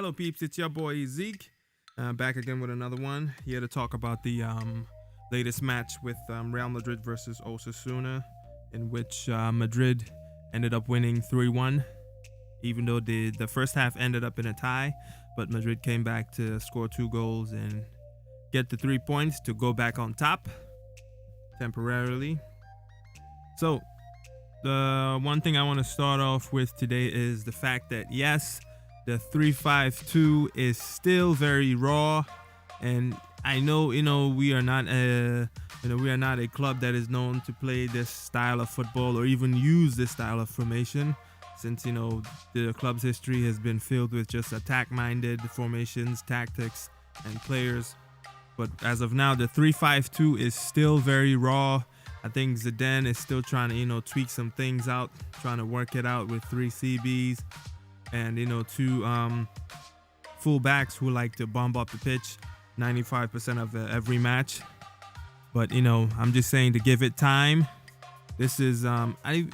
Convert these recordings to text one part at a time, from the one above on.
Hello peeps, it's your boy Zeke, back again with another one, here to talk about the latest match with Real Madrid versus Osasuna, in which Madrid ended up winning 3-1, even though the first half ended up in a tie, but Madrid came back to score 2 goals and get the 3 points to go back on top temporarily. So the one thing I want to start off with today is the fact that yes, the 3-5-2 is still very raw, and I know we are not a club that is known to play this style of football or even use this style of formation, since the club's history has been filled with just attack-minded formations, tactics, and players. But as of now, the 3-5-2 is still very raw. I think Zidane is still trying to tweak some things out, trying to work it out with 3 CBs and 2 full-backs who like to bomb up the pitch 95% of every match. But I'm just saying to give it time. This is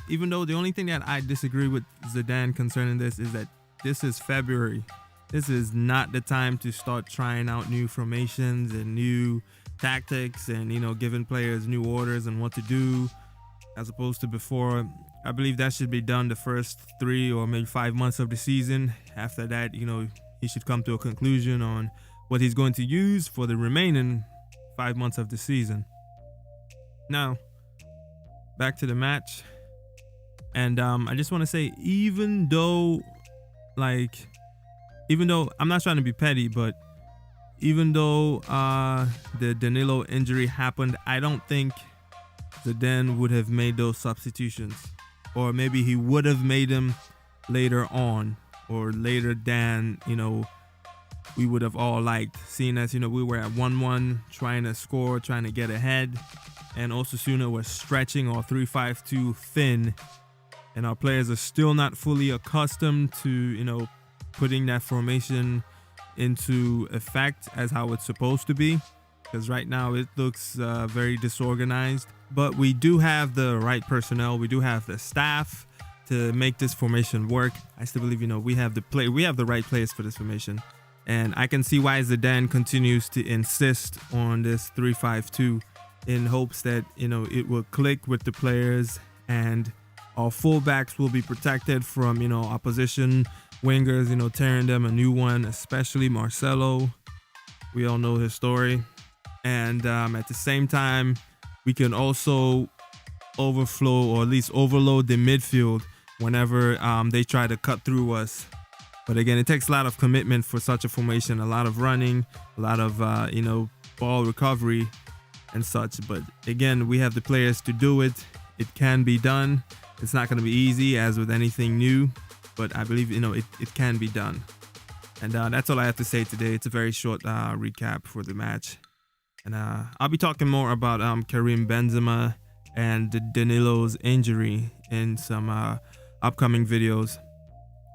even though the only thing that I disagree with Zidane concerning this is that this is February. This is not the time to start trying out new formations and new tactics and giving players new orders and what to do, as opposed to before. I believe that should be done the first 3 or maybe 5 months of the season. After that, he should come to a conclusion on what he's going to use for the remaining 5 months of the season. Now, back to the match. And I just want to say, even though I'm not trying to be petty, but even though the Danilo injury happened, I don't think Zidane would have made those substitutions. Or maybe he would have made them later on, or later than we would have all liked, seeing as we were at 1-1 trying to score, trying to get ahead, and Osasuna was stretching our 3-5-2 thin, and our players are still not fully accustomed to putting that formation into effect as how it's supposed to be, because right now it looks very disorganized. But we do have the right personnel, we do have the staff to make this formation work. I still believe we have the right players for this formation, and I can see why Zidane continues to insist on this 3-5-2 in hopes that it will click with the players, and our fullbacks will be protected from opposition wingers tearing them a new one, especially Marcelo. We all know his story. And at the same time, we can also overflow, or at least overload, the midfield whenever they try to cut through us. But again, it takes a lot of commitment for such a formation, a lot of running, a lot of ball recovery and such. But again, we have the players to do it. It can be done. It's not going to be easy, as with anything new, but I believe it can be done. And that's all I have to say today. It's a very short recap for the match. And I'll be talking more about Karim Benzema and Danilo's injury in some upcoming videos.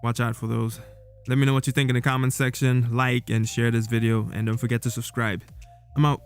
Watch out for those. Let me know what you think in the comment section. Like and share this video, and don't forget to subscribe. I'm out.